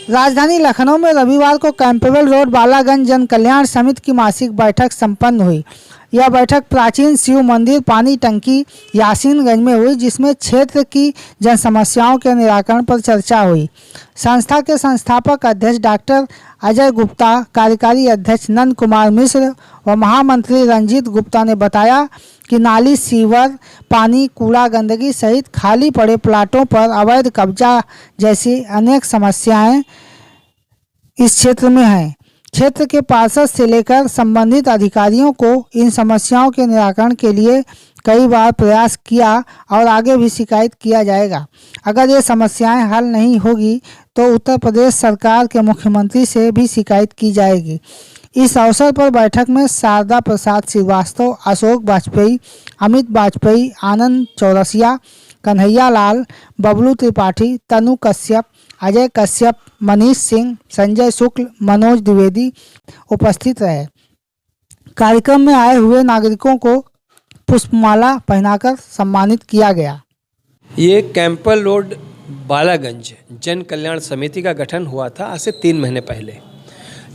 राजधानी लखनऊ में रविवार को कैंपबेल रोड बालागंज जन कल्याण समिति की मासिक बैठक संपन्न हुई। यह बैठक प्राचीन शिव मंदिर पानी टंकी यासीनगंज में हुई, जिसमें क्षेत्र की जन समस्याओं के निराकरण पर चर्चा हुई। संस्था के संस्थापक अध्यक्ष डॉक्टर अजय गुप्ता, कार्यकारी अध्यक्ष नंद कुमार मिश्र व महामंत्री रंजीत गुप्ता ने बताया कि नाली, सीवर, पानी, कूड़ा, गंदगी सहित खाली पड़े प्लाटों पर अवैध कब्जा जैसी अनेक समस्याएं इस क्षेत्र में हैं। क्षेत्र के पार्षद से लेकर संबंधित अधिकारियों को इन समस्याओं के निराकरण के लिए कई बार प्रयास किया और आगे भी शिकायत किया जाएगा। अगर ये समस्याएं हल नहीं होगी तो उत्तर प्रदेश सरकार के मुख्यमंत्री से भी शिकायत की जाएगी। इस अवसर पर बैठक में शारदा प्रसाद श्रीवास्तव, अशोक वाजपेयी, अमित वाजपेयी, आनंद चौरसिया, कन्हैया लाल, बबलू त्रिपाठी, तनु कश्यप, अजय कश्यप, मनीष सिंह, संजय शुक्ल, मनोज द्विवेदी उपस्थित रहे। कार्यक्रम में आए हुए नागरिकों को पुष्पमाला पहनाकर सम्मानित किया गया। ये कैंपबेल रोड बालागंज जन कल्याण समिति का गठन हुआ था आज से 3 महीने पहले।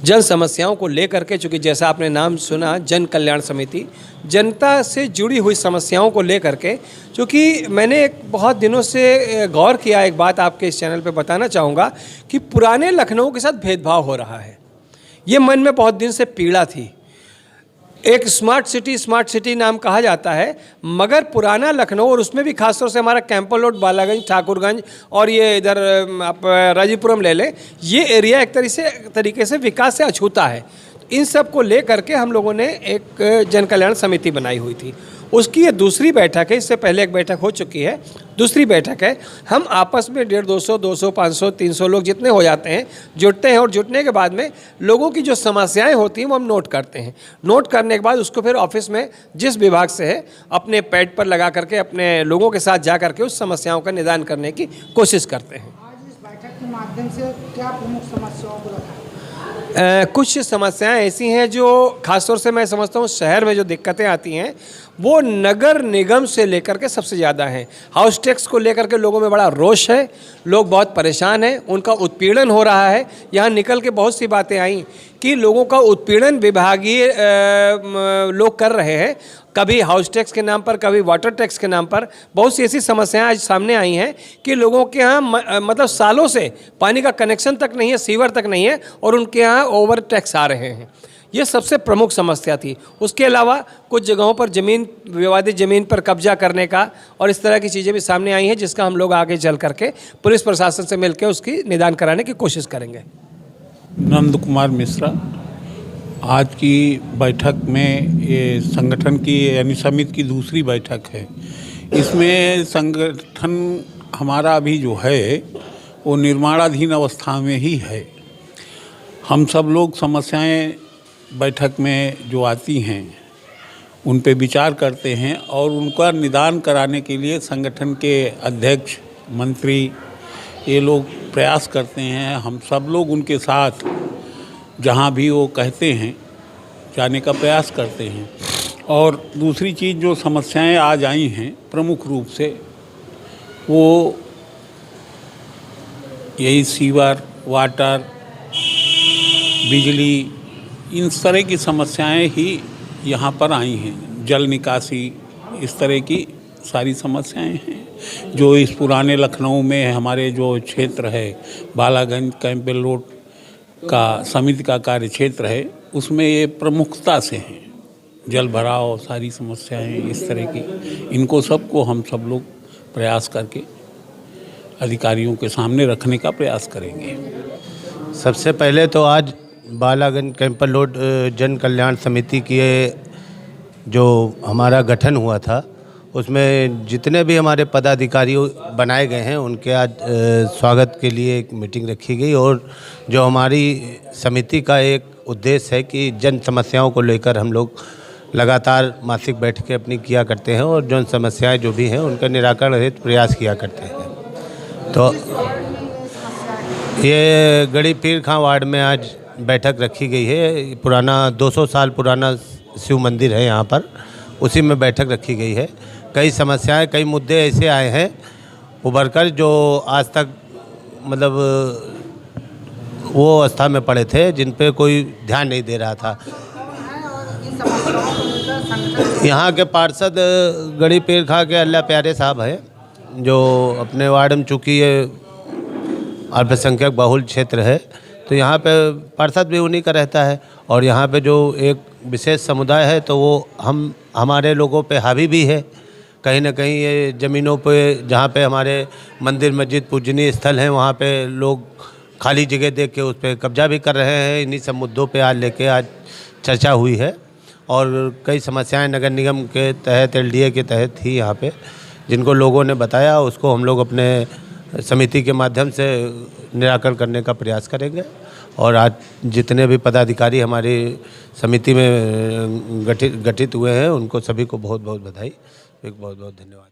जन समस्याओं को लेकर के, चूँकि जैसा आपने नाम सुना जन कल्याण समिति, जनता से जुड़ी हुई समस्याओं को लेकर के, चूँकि मैंने एक बहुत दिनों से गौर किया, एक बात आपके इस चैनल पे बताना चाहूँगा कि पुराने लखनऊ के साथ भेदभाव हो रहा है। ये मन में बहुत दिन से पीड़ा थी। एक स्मार्ट सिटी नाम कहा जाता है, मगर पुराना लखनऊ और उसमें भी खासतौर से हमारा कैंपबेल रोड, बालागंज, ठाकुरगंज और ये इधर आप राजीपुरम ले लें, ये एरिया एक तरीके से विकास से अछूता है। इन सब को लेकर के हम लोगों ने एक जन कल्याण समिति बनाई हुई थी। उसकी ये दूसरी बैठक है। इससे पहले एक बैठक हो चुकी है, दूसरी बैठक है। हम आपस में 150, 200, 500, 300 लोग जितने हो जाते हैं, जुटते हैं और जुटने के बाद में लोगों की जो समस्याएं होती हैं वो हम नोट करते हैं। नोट करने के बाद उसको फिर ऑफिस में जिस विभाग से है अपने पैड पर लगा करके अपने लोगों के साथ जा करके उस समस्याओं का निदान करने की कोशिश करते हैं। आज इस बैठक के माध्यम से क्या प्रमुख समस्याओं को रखा? कुछ समस्याएं ऐसी हैं जो खासतौर से मैं समझता हूँ शहर में जो दिक्कतें आती हैं वो नगर निगम से लेकर के सबसे ज़्यादा हैं। हाउस टैक्स को लेकर के लोगों में बड़ा रोष है, लोग बहुत परेशान हैं, उनका उत्पीड़न हो रहा है। यहाँ निकल के बहुत सी बातें आई कि लोगों का उत्पीड़न विभागीय लोग कर रहे हैं, कभी हाउस टैक्स के नाम पर, कभी वाटर टैक्स के नाम पर। बहुत सी ऐसी समस्याएं आज सामने आई हैं कि लोगों के यहाँ मतलब सालों से पानी का कनेक्शन तक नहीं है, सीवर तक नहीं है और उनके यहाँ ओवर टैक्स आ रहे हैं। ये सबसे प्रमुख समस्या थी। उसके अलावा कुछ जगहों पर ज़मीन, विवादित ज़मीन पर कब्जा करने का और इस तरह की चीज़ें भी सामने आई हैं, जिसका हम लोग आगे चल करके पुलिस प्रशासन से मिलकर उसकी निदान कराने की कोशिश करेंगे। नंद कुमार मिश्रा। आज की बैठक में ये संगठन की यानी समिति की दूसरी बैठक है। इसमें संगठन हमारा अभी जो है वो निर्माणाधीन अवस्था में ही है। हम सब लोग समस्याएं बैठक में जो आती हैं उन पे विचार करते हैं और उनका निदान कराने के लिए संगठन के अध्यक्ष, मंत्री ये लोग प्रयास करते हैं। हम सब लोग उनके साथ जहाँ भी वो कहते हैं जाने का प्रयास करते हैं। और दूसरी चीज़ जो समस्याएं आज आई हैं प्रमुख रूप से वो यही सीवर, वाटर, बिजली, इन तरह की समस्याएं ही यहाँ पर आई हैं। जल निकासी, इस तरह की सारी समस्याएं हैं जो इस पुराने लखनऊ में हमारे जो क्षेत्र है बालागंज कैंपबेल रोड का समिति का कार्य क्षेत्र है उसमें ये प्रमुखता से हैं। जल भराव, सारी समस्याएं इस तरह की, इनको सबको हम सब लोग प्रयास करके अधिकारियों के सामने रखने का प्रयास करेंगे। सबसे पहले तो आज बालागंज कैंपबेल रोड जन कल्याण समिति की जो हमारा गठन हुआ था उसमें जितने भी हमारे पदाधिकारी बनाए गए हैं उनके आज स्वागत के लिए एक मीटिंग रखी गई। और जो हमारी समिति का एक उद्देश्य है कि जन समस्याओं को लेकर हम लोग लगातार मासिक बैठकें अपनी किया करते हैं और जन समस्याएं जो भी हैं उनका निराकरण हेतु प्रयास किया करते हैं। तो ये गड़ी पीर खां वार्ड में आज बैठक रखी गई है। पुराना 200 साल पुराना शिव मंदिर है यहाँ पर, उसी में बैठक रखी गई है। कई समस्याएं, कई मुद्दे ऐसे आए हैं उभर कर जो आज तक मतलब वो अवस्था में पड़े थे जिन पे कोई ध्यान नहीं दे रहा था। यहाँ के पार्षद गड़ी पेड़ खा के अल्लाह प्यारे साहब हैं, जो अपने वार्ड में, चूँकि ये अल्पसंख्यक बहुल क्षेत्र है तो यहाँ पे पार्षद भी उन्हीं का रहता है। और यहाँ पे जो एक विशेष समुदाय है तो वो हमारे लोगों पे हावी भी है। कहीं ना कहीं ये ज़मीनों पे जहाँ पे हमारे मंदिर मस्जिद पूजनीय स्थल हैं वहाँ पे लोग खाली जगह देख के उस पर कब्जा भी कर रहे हैं। इन्हीं सब मुद्दों पे आज चर्चा हुई है और कई समस्याएं नगर निगम के तहत, एलडीए के तहत थी यहाँ पे, जिनको लोगों ने बताया उसको हम लोग अपने समिति के माध्यम से निराकरण करने का प्रयास करेंगे। और आज जितने भी पदाधिकारी हमारी समिति में गठित हुए हैं उनको सभी को बहुत बहुत बधाई, एक बहुत बहुत धन्यवाद।